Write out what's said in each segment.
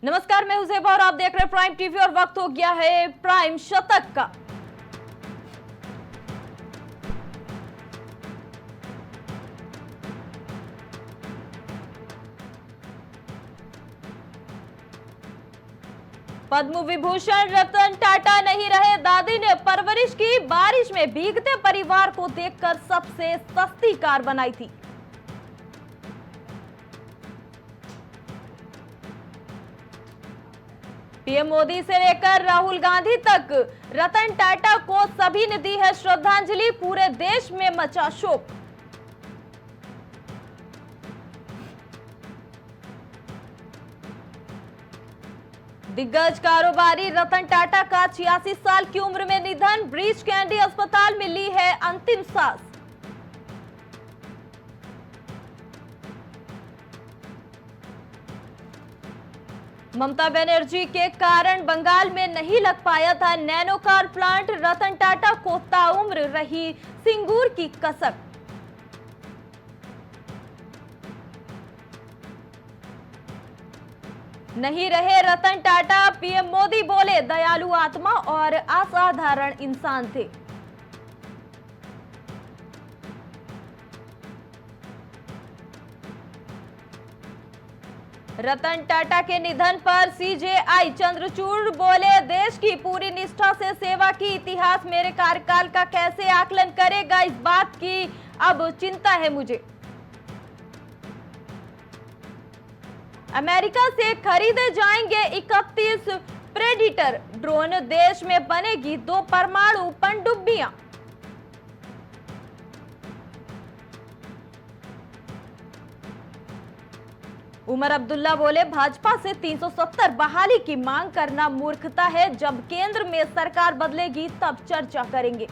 नमस्कार, मैं हूं ज़ेबा और आप देख रहे हैं प्राइम टीवी और वक्त हो गया है प्राइम शतक का। पद्म विभूषण रतन टाटा नहीं रहे, दादी ने परवरिश की, बारिश में भीगते परिवार को देखकर सबसे सस्ती कार बनाई थी। पीएम मोदी से लेकर राहुल गांधी तक रतन टाटा को सभी ने दी है श्रद्धांजलि, पूरे देश में मचा शोक। दिग्गज कारोबारी रतन टाटा का 86 साल की उम्र में निधन, ब्रीच कैंडी अस्पताल में ली है अंतिम सांस। ममता बनर्जी के कारण बंगाल में नहीं लग पाया था nano car plant, Ratan Tata को ताउम्र रही सिंगूर की कसक। नहीं रहे रतन टाटा, पीएम मोदी बोले दयालु आत्मा और असाधारण इंसान थे। रतन टाटा के निधन पर सीजेआई चंद्रचूड़ बोले देश की पूरी निष्ठा से सेवा की, इतिहास मेरे कार्यकाल का कैसे आकलन करेगा, इस बात की अब चिंता है मुझे। अमेरिका से खरीदे जाएंगे 31 प्रेडिटर ड्रोन, देश में बनेगी 2 परमाणु पनडुब्बियां। उमर अब्दुल्ला बोले भाजपा से 370 बहाली की मांग करना मूर्खता है, जब केंद्र में सरकार बदलेगी तब चर्चा करेंगे।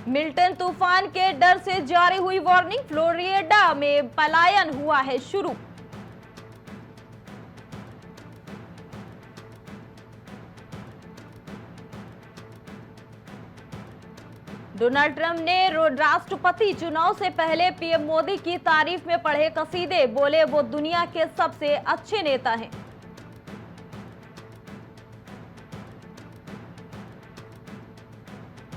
मिल्टन तूफान के डर से जारी हुई वार्निंग, फ्लोरिडा में पलायन हुआ है शुरू। डोनाल्ड ट्रंप ने राष्ट्रपति चुनाव से पहले पीएम मोदी की तारीफ में पढ़े कसीदे, बोले वो दुनिया के सबसे अच्छे नेता हैं।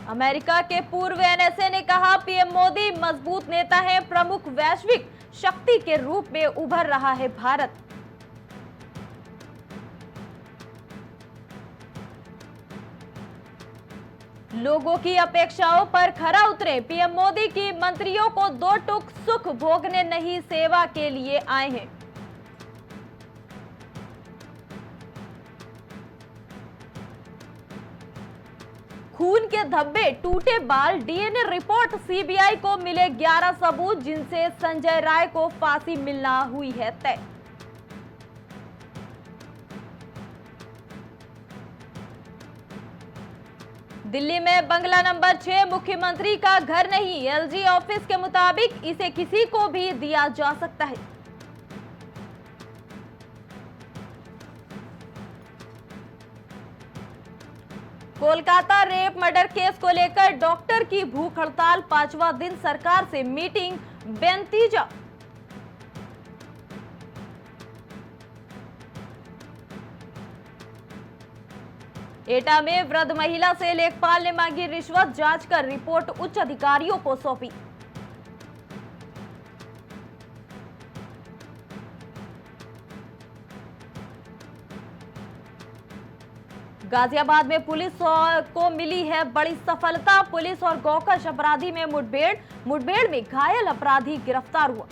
अमेरिका के पूर्व एनएसए ने कहा पीएम मोदी मजबूत नेता हैं, प्रमुख वैश्विक शक्ति के रूप में उभर रहा है भारत। लोगों की अपेक्षाओं पर खरा उतरे, पीएम मोदी की मंत्रियों को 2 टुक सुख भोगने नहीं सेवा के लिए आए हैं। खून के धब्बे, टूटे बाल, डीएनए रिपोर्ट, सीबीआई को मिले 11 सबूत जिनसे संजय राय को फांसी मिलना हुई है तय। दिल्ली में बंगला नंबर 6 मुख्यमंत्री का घर नहीं, एलजी ऑफिस के मुताबिक इसे किसी को भी दिया जा सकता है। कोलकाता रेप मर्डर केस को लेकर डॉक्टर की भूख हड़ताल, 5वां दिन सरकार से मीटिंग बेनतीजा। एटा में वृद्ध महिला से लेखपाल ने मांगी रिश्वत, जांच कर रिपोर्ट उच्च अधिकारियों को सौंपी। गाजियाबाद में पुलिस को मिली है बड़ी सफलता, पुलिस और गोकश अपराधी में मुठभेड़ में घायल अपराधी गिरफ्तार हुआ।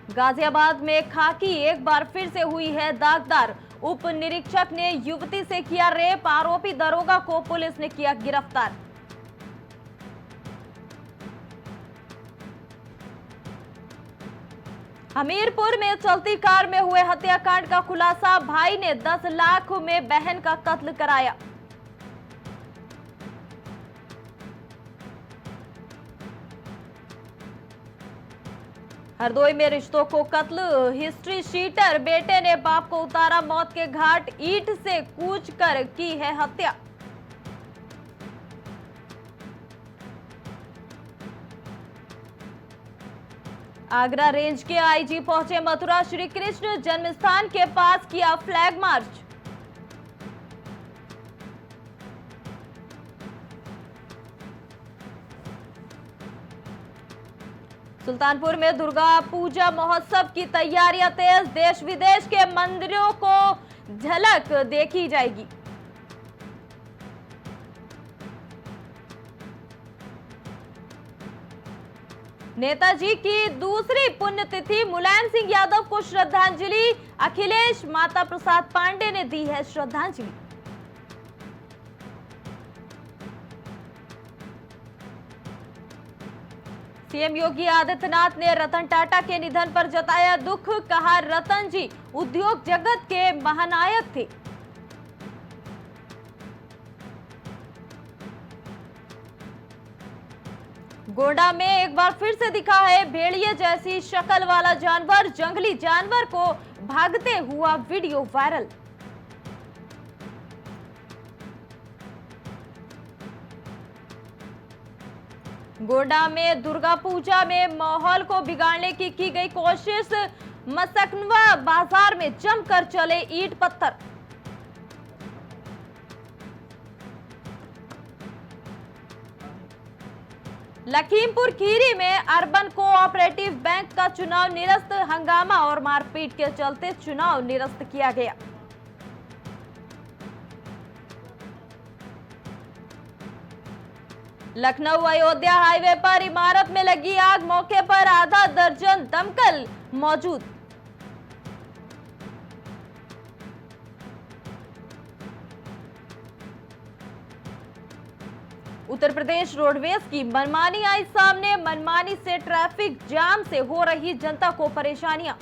गाजियाबाद में खाकी एक बार फिर से हुई है दागदार, उप निरीक्षक ने युवती से किया रेप, आरोपी दरोगा को पुलिस ने किया गिरफ्तार। हमीरपुर में चलती कार में हुए हत्याकांड का खुलासा, भाई ने 10 लाख में बहन का कत्ल कराया। हरदोई में रिश्तों को कत्ल, हिस्ट्री शीटर बेटे ने बाप को उतारा मौत के घाट, ईंट से कूच कर की है हत्या। आगरा रेंज के आईजी पहुंचे मथुरा श्री कृष्ण जन्मस्थान के पास, किया फ्लैग मार्च। सुल्तानपुर में दुर्गा पूजा महोत्सव की तैयारियां तेज, देश विदेश के मंदिरों को झलक देखी जाएगी। नेताजी की दूसरी पुण्यतिथि, मुलायम सिंह यादव को श्रद्धांजलि, अखिलेश माता प्रसाद पांडे ने दी है श्रद्धांजलि। सीएम योगी आदित्यनाथ ने रतन टाटा के निधन पर जताया दुख, कहा रतन जी उद्योग जगत के महानायक थे। गोंडा में एक बार फिर से दिखा है भेड़िए जैसी शक्ल वाला जानवर, जंगली जानवर को भागते हुआ वीडियो वायरल। गोंडा में दुर्गा पूजा में माहौल को बिगाड़ने की गई कोशिश, मसकनवा बाजार में जमकर चले ईंट पत्थर। लखीमपुर खीरी में अर्बन कोऑपरेटिव बैंक का चुनाव निरस्त, हंगामा और मारपीट के चलते चुनाव निरस्त किया गया। लखनऊ अयोध्या हाईवे पर इमारत में लगी आग, मौके पर आधा दर्जन दमकल मौजूद। उत्तर प्रदेश रोडवेज की मनमानी आई सामने, मनमानी से ट्रैफिक जाम से हो रही जनता को परेशानियां।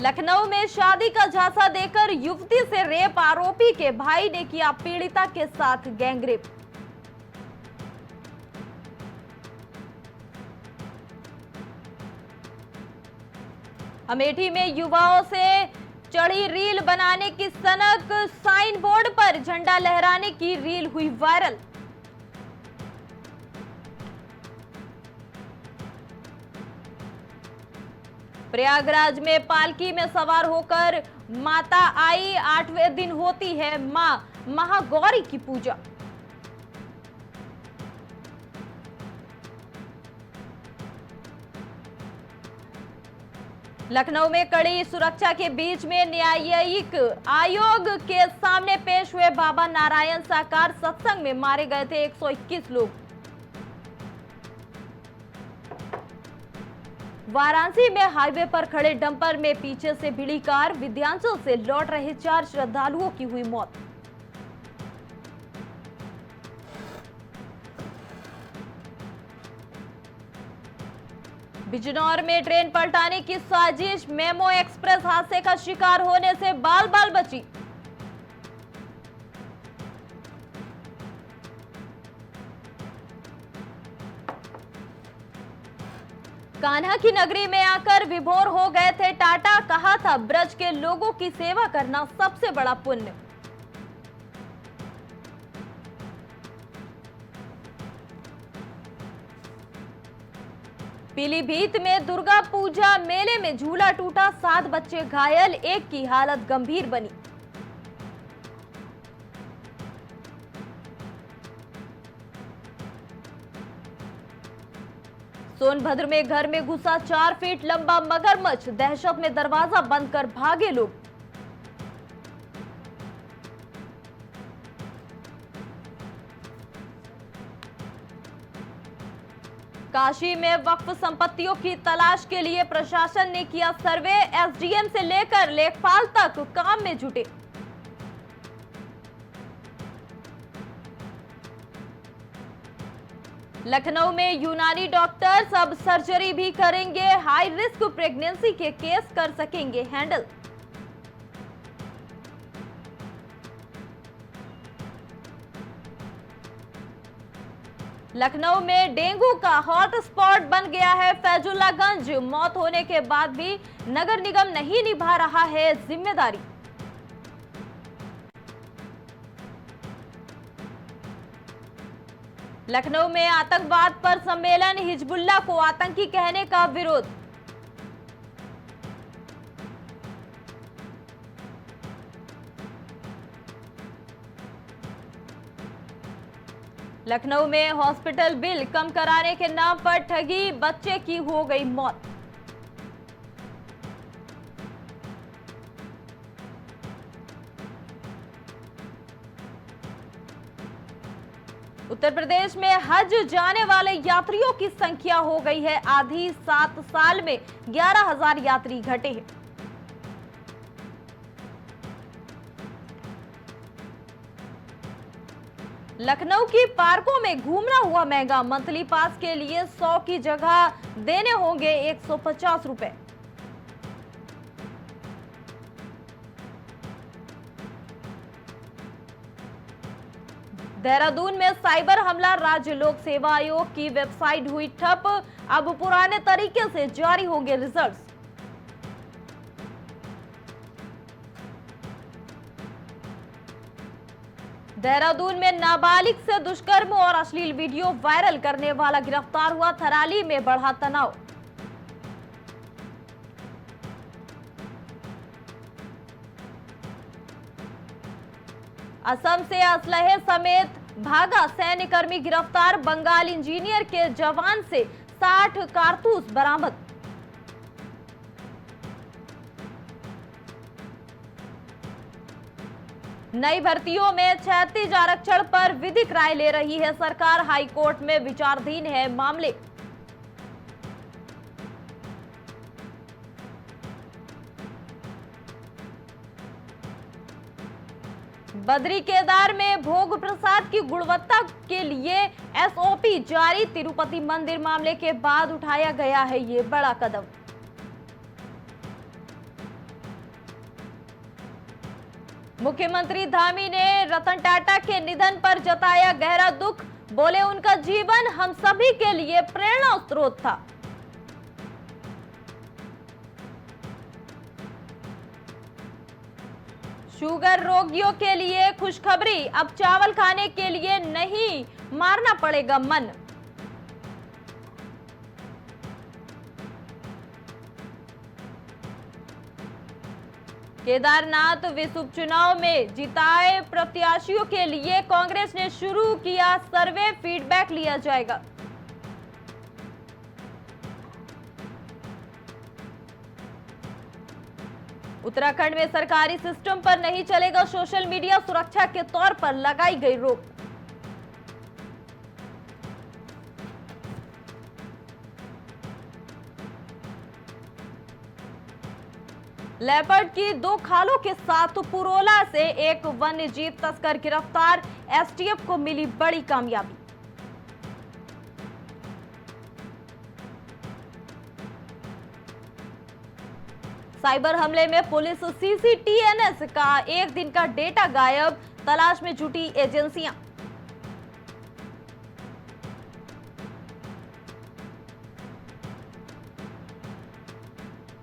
लखनऊ में शादी का झांसा देकर युवती से रेप, आरोपी के भाई ने किया पीड़िता के साथ गैंगरेप। अमेठी में युवाओं से चढ़ी रील बनाने की सनक, साइन बोर्ड पर झंडा लहराने की रील हुई वायरल। प्रयागराज में पालकी में सवार होकर माता आई, 8वें दिन होती है मां महागौरी की पूजा। लखनऊ में कड़ी सुरक्षा के बीच में न्यायिक आयोग के सामने पेश हुए बाबा नारायण साकार, सत्संग में मारे गए थे 121 लोग। वाराणसी में हाईवे पर खड़े डंपर में पीछे से भिड़ी कार, विंध्याचल से लौट रहे 4 श्रद्धालुओं की हुई मौत। बिजनौर में ट्रेन पलटाने की साजिश, मेमो एक्सप्रेस हादसे का शिकार होने से बाल बाल बची। कान्हा की नगरी में आकर विभोर हो गए थे टाटा, कहा था ब्रज के लोगों की सेवा करना सबसे बड़ा पुण्य। पीलीभीत में दुर्गा पूजा मेले में झूला टूटा, 7 बच्चे घायल, एक की हालत गंभीर बनी। सोनभद्र में घर में घुसा 4 फीट लंबा मगरमच्छ, दहशत में दरवाजा बंद कर भागे लोग। काशी में वक्फ संपत्तियों की तलाश के लिए प्रशासन ने किया सर्वे, एसडीएम से लेकर लेखपाल तक काम में जुटे। लखनऊ में यूनानी डॉक्टर्स अब सर्जरी भी करेंगे, हाई रिस्क प्रेगनेंसी के केस कर सकेंगे हैंडल। लखनऊ में डेंगू का हॉटस्पॉट बन गया है फैजुल्लागंज, मौत होने के बाद भी नगर निगम नहीं निभा रहा है जिम्मेदारी। लखनऊ में आतंकवाद पर सम्मेलन, हिजबुल्लाह को आतंकी कहने का विरोध। लखनऊ में हॉस्पिटल बिल कम कराने के नाम पर ठगी, बच्चे की हो गई मौत। उत्तर प्रदेश में हज जाने वाले यात्रियों की संख्या हो गई है आधी, 7 साल में 11,000 यात्री घटे हैं। लखनऊ की पार्कों में घूमना हुआ महंगा, मंथली पास के लिए 100 की जगह देने होंगे 150 रुपए। देहरादून में साइबर हमला, राज्य लोक सेवा आयोग की वेबसाइट हुई ठप, अब पुराने तरीके से जारी होंगे रिजल्ट्स। देहरादून में नाबालिग से दुष्कर्म और अश्लील वीडियो वायरल करने वाला गिरफ्तार हुआ, थराली में बढ़ा तनाव। असम से असलहे समेत भागा सैन्यकर्मी गिरफ्तार, बंगाल इंजीनियर के जवान से 60 कारतूस बरामद। नई भर्तियों में 36 आरक्षण पर विधिक राय ले रही है सरकार, हाईकोर्ट में विचाराधीन है मामले। बद्री केदार में भोग प्रसाद की गुणवत्ता के लिए एसओपी जारी, तिरुपति मंदिर मामले के बाद उठाया गया है ये बड़ा कदम। मुख्यमंत्री धामी ने रतन टाटा के निधन पर जताया गहरा दुख, बोले उनका जीवन हम सभी के लिए प्रेरणा स्रोत था। शुगर रोगियों के लिए खुशखबरी, अब चावल खाने के लिए नहीं मारना पड़ेगा मन। केदारनाथ विश्व उपचुनाव में जिताए प्रत्याशियों के लिए कांग्रेस ने शुरू किया सर्वे, फीडबैक लिया जाएगा। उत्तराखंड में सरकारी सिस्टम पर नहीं चलेगा सोशल मीडिया, सुरक्षा के तौर पर लगाई गई रोक। लेपर्ड की 2 खालों के साथ पुरोला से एक वन्य जीव तस्कर गिरफ्तार, एसटीएफ को मिली बड़ी कामयाबी। साइबर हमले में पुलिस, सीसीटीएनएस का 1 दिन का डेटा गायब, तलाश में जुटी एजेंसियां।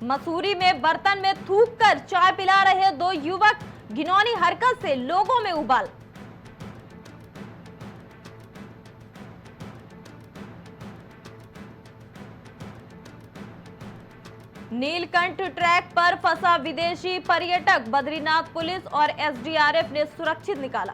मसूरी में बर्तन में थूक कर चाय पिला रहे 2 युवक, घिनौनी हरकत से लोगों में उबाल। नीलकंठ ट्रैक पर फंसा विदेशी पर्यटक, बद्रीनाथ पुलिस और एसडीआरएफ ने सुरक्षित निकाला।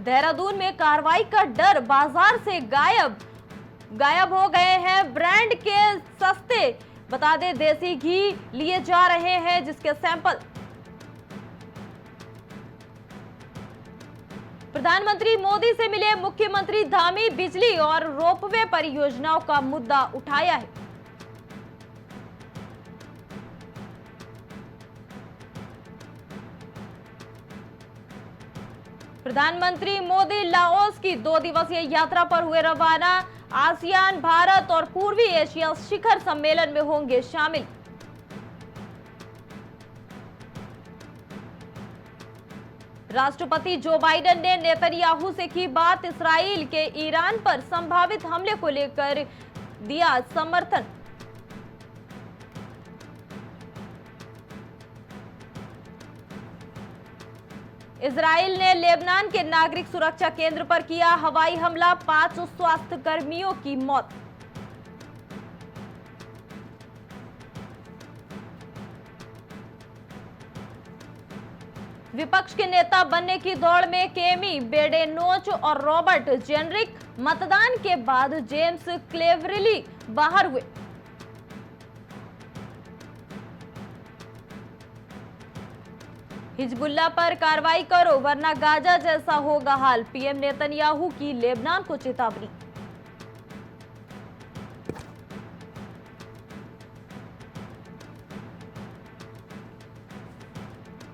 देहरादून में कार्रवाई का डर, बाजार से गायब हो गए हैं ब्रांड के सस्ते, बता दें देसी घी लिए जा रहे हैं जिसके सैंपल। प्रधानमंत्री मोदी से मिले मुख्यमंत्री धामी, बिजली और रोपवे परियोजनाओं का मुद्दा उठाया है। प्रधानमंत्री मोदी लाओस की 2 दिवसीय यात्रा पर हुए रवाना, आसियान, भारत और पूर्वी एशिया शिखर सम्मेलन में होंगे शामिल। राष्ट्रपति जो बाइडेन ने नेतन्याहू से की बात, इस्राईल के ईरान पर संभावित हमले को लेकर दिया समर्थन। इजराइल ने लेबनान के नागरिक सुरक्षा केंद्र पर किया हवाई हमला, 5 स्वास्थ्य कर्मियों की मौत। विपक्ष के नेता बनने की दौड़ में केमी बेडेनोच और रॉबर्ट जेनरिक, मतदान के बाद जेम्स क्लेवरली बाहर हुए। हिजबुल्लाह पर कार्रवाई करो वरना गाजा जैसा होगा हाल, पीएम नेतन्याहू की लेबनान को चेतावनी।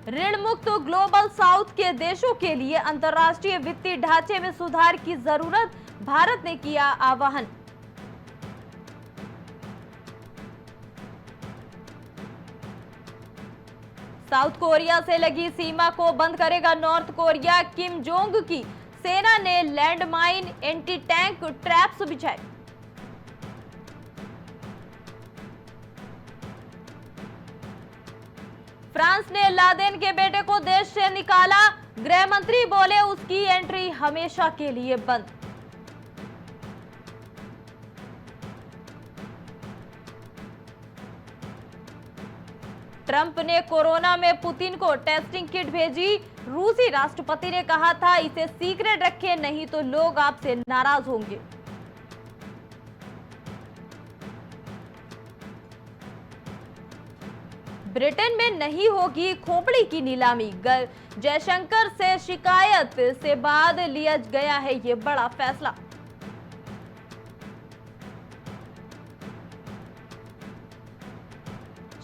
ऋण मुक्त ग्लोबल साउथ के देशों के लिए अंतर्राष्ट्रीय वित्तीय ढांचे में सुधार की जरूरत, भारत ने किया आह्वान। साउथ कोरिया से लगी सीमा को बंद करेगा नॉर्थ कोरिया, किम जोंग की सेना ने लैंडमाइन एंटी टैंक ट्रैप्स बिछाए। फ्रांस ने लादेन के बेटे को देश से निकाला, गृह मंत्री बोले उसकी एंट्री हमेशा के लिए बंद। ट्रंप ने कोरोना में पुतिन को टेस्टिंग किट भेजी, रूसी राष्ट्रपति ने कहा था इसे सीक्रेट रखें नहीं तो लोग आपसे नाराज होंगे। ब्रिटेन में नहीं होगी खोपड़ी की नीलामी, जयशंकर से शिकायत से बाद लिया गया है ये बड़ा फैसला।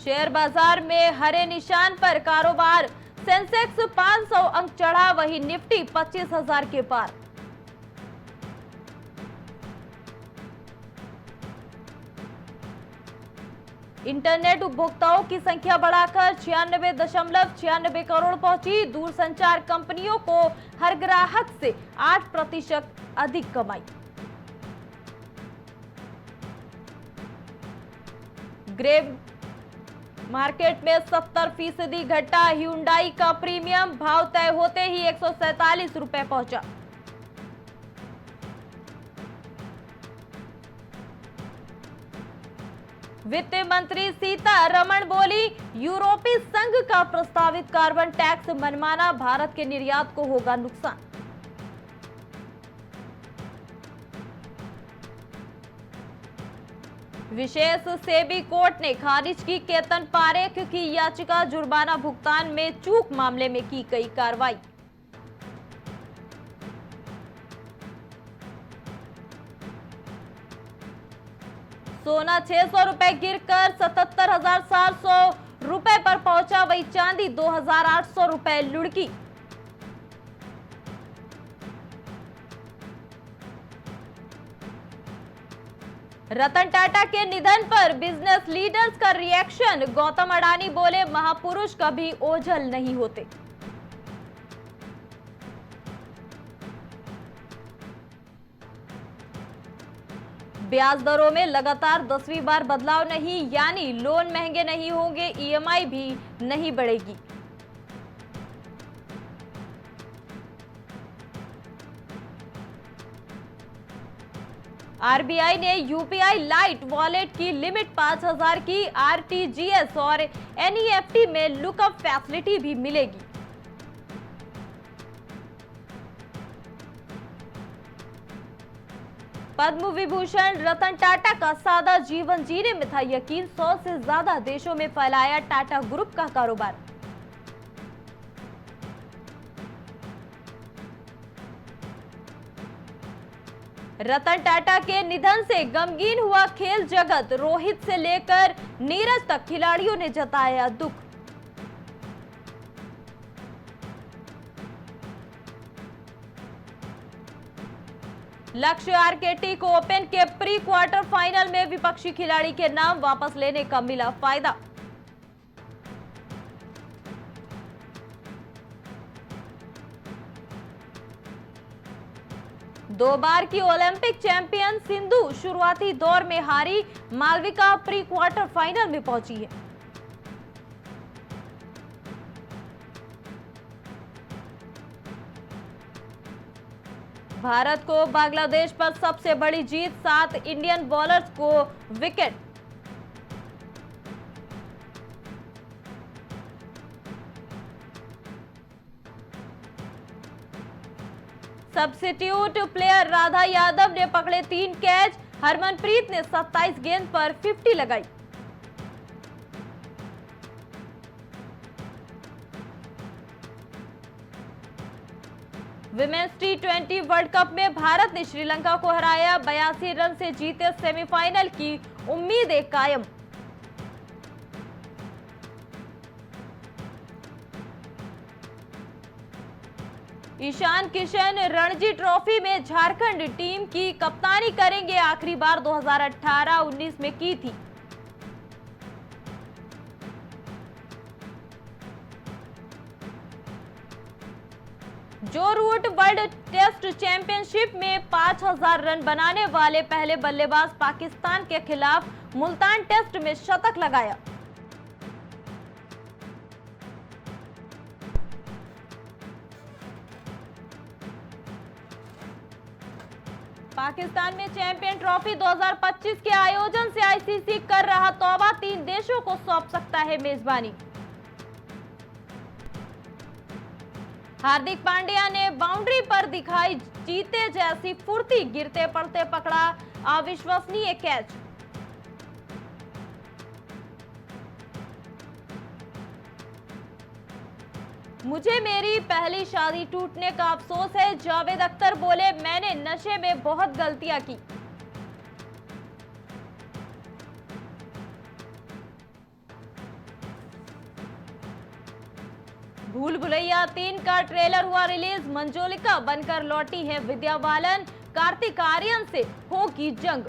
शेयर बाजार में हरे निशान पर कारोबार, सेंसेक्स 500 अंक चढ़ा, वही निफ्टी 25,000 के पार। इंटरनेट उपभोक्ताओं की संख्या बढ़ाकर 96.96 करोड़ पहुंची, दूरसंचार कंपनियों को हर ग्राहक से 8% अधिक कमाई। ग्रे मार्केट में 70% घटा, ह्यूंडई का प्रीमियम भाव तय होते ही 147 रुपए पहुंचा। वित्त मंत्री सीतारमण बोली यूरोपीय संघ का प्रस्तावित कार्बन टैक्स मनमाना, भारत के निर्यात को होगा नुकसान। विशेष सेबी कोर्ट ने खारिज की केतन पारेख की याचिका, जुर्माना भुगतान में चूक मामले में की गई कार्रवाई। सोना 600 रुपए गिरकर 77,700 रुपए पर पहुंचा, वही चांदी 2,800 रुपए लुढ़की। रतन टाटा के निधन पर बिजनेस लीडर्स का रिएक्शन, गौतम अडानी बोले महापुरुष कभी ओझल नहीं होते। ब्याज दरों में लगातार 10वीं बार बदलाव नहीं, यानी लोन महंगे नहीं होंगे, ईएमआई भी नहीं बढ़ेगी। आरबीआई ने यूपीआई लाइट वॉलेट की लिमिट 5,000 की, आरटीजीएस और एनईएफटी में लुकअप फैसिलिटी भी मिलेगी। पद्म विभूषण रतन टाटा का सादा जीवन जीने में था यकीन, 100 से ज्यादा देशों में फैलाया टाटा ग्रुप का कारोबार। रतन टाटा के निधन से गमगीन हुआ खेल जगत, रोहित से लेकर नीरज तक खिलाड़ियों ने जताया दुख। लक्ष्य आरकेटी को ओपन के प्री क्वार्टर फाइनल में विपक्षी खिलाड़ी के नाम वापस लेने का मिला फायदा। दो बार की ओलंपिक चैंपियन सिंधु शुरुआती दौर में हारी, मालविका प्री क्वार्टर फाइनल में पहुंची है। भारत को बांग्लादेश पर सबसे बड़ी जीत, 7 इंडियन बॉलर्स को wicket. Substitute player Radha Yadav ने पकड़े 3 कैच, हरमनप्रीत ने 27 गेंद पर 50 लगाई। विमेंस T20 वर्ल्ड कप में भारत ने श्रीलंका को हराया, 82 रन से जीते सेमीफाइनल की उम्मीदें कायम। ईशान किशन रणजी ट्रॉफी में झारखंड टीम की कप्तानी करेंगे, आखिरी बार 2018-19 में की थी। जो रूट वर्ल्ड टेस्ट चैंपियनशिप में 5000 रन बनाने वाले पहले बल्लेबाज, पाकिस्तान के खिलाफ मुल्तान टेस्ट में शतक लगाया। पाकिस्तान में चैंपियन ट्रॉफी 2025 के आयोजन से आईसीसी कर रहा तौबा, 3 देशों को सौंप सकता है मेजबानी। हार्दिक पांड्या ने बाउंड्री पर दिखाई जीते जैसी फुर्ती, गिरते पड़ते पकड़ा अविश्वसनीय कैच। मुझे मेरी पहली शादी टूटने का अफसोस है, जावेद अख्तर बोले, मैंने नशे में बहुत गलतियां की। भूल भुलैया 3 का ट्रेलर हुआ रिलीज, मंजोलिका बनकर लौटी है विद्या बालन, कार्तिक आर्यन से होगी जंग।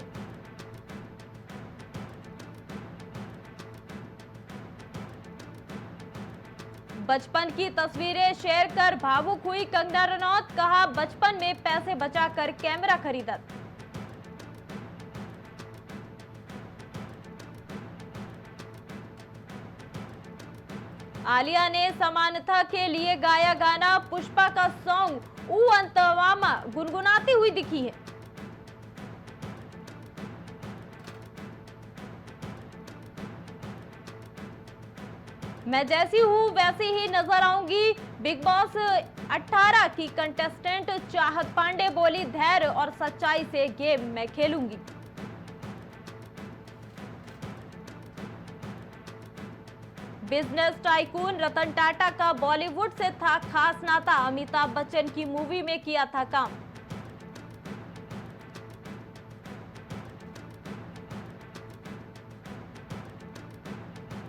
बचपन की तस्वीरें शेयर कर भावुक हुई कंगना रनौत, कहा बचपन में पैसे बचाकर कैमरा खरीदा। आलिया ने समानता के लिए गाया गाना, पुष्पा का सॉन्ग ऊ अंतवामा गुनगुनाती हुई दिखी है। मैं जैसी हूँ वैसी ही नजर आऊंगी, बिग बॉस 18 की कंटेस्टेंट चाहत पांडे बोली, धैर्य और सच्चाई से गेम मैं खेलूंगी। बिजनेस टाइकून रतन टाटा का बॉलीवुड से था खास नाता, अमिताभ बच्चन की मूवी में किया था काम।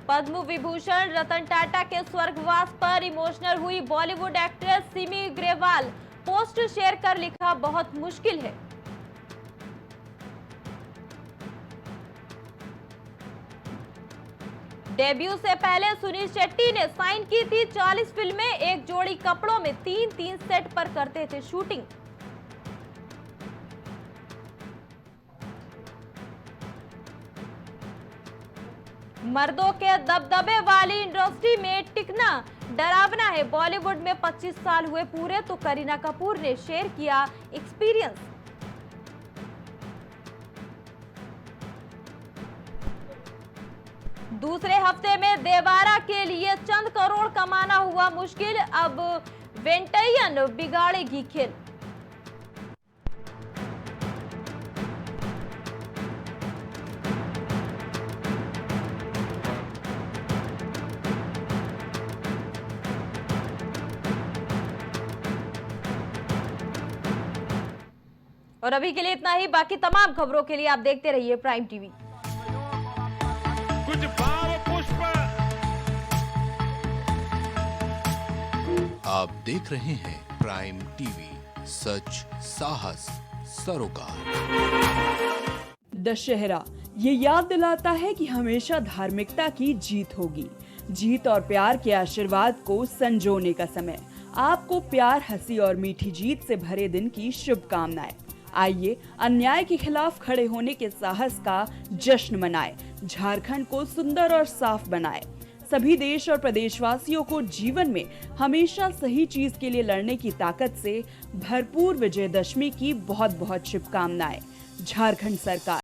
पद्म विभूषण रतन टाटा के स्वर्गवास पर इमोशनल हुई Bollywood actress Simi Grewal, post share कर लिखा, बहुत मुश्किल है। डेब्यू से पहले सुनील शेट्टी ने साइन की थी 40 फिल्में, एक जोड़ी कपड़ों में 3-3 सेट पर करते थे शूटिंग। मर्दों के दबदबे वाली इंडस्ट्री में टिकना डरावना है, बॉलीवुड में 25 साल हुए पूरे, तो करीना कपूर ने शेयर किया एक्सपीरियंस। दूसरे हफ्ते में देवारा के लिए चंद करोड़ कमाना हुआ मुश्किल, अब वेंटैयन बिगाड़ेगी खेल। और अभी के लिए इतना ही, बाकी तमाम खबरों के लिए आप देखते रहिए प्राइम टीवी। कुछ भाव पुष्प। आप देख रहे हैं प्राइम टीवी, सच साहस सरोकार। दशहरा ये याद दिलाता है कि हमेशा धार्मिकता की जीत होगी। जीत और प्यार के आशीर्वाद को संजोने का समय। आपको प्यार, हंसी और मीठी जीत से भरे दिन की शुभकामनाएं। आइए अन्याय के खिलाफ खड़े होने के साहस का जश्न मनाएं, झारखंड को सुंदर और साफ बनाएं। सभी देश और प्रदेशवासियों को जीवन में हमेशा सही चीज के लिए लड़ने की ताकत से भरपूर विजयदशमी की बहुत बहुत शुभकामनाएं। झारखंड सरकार।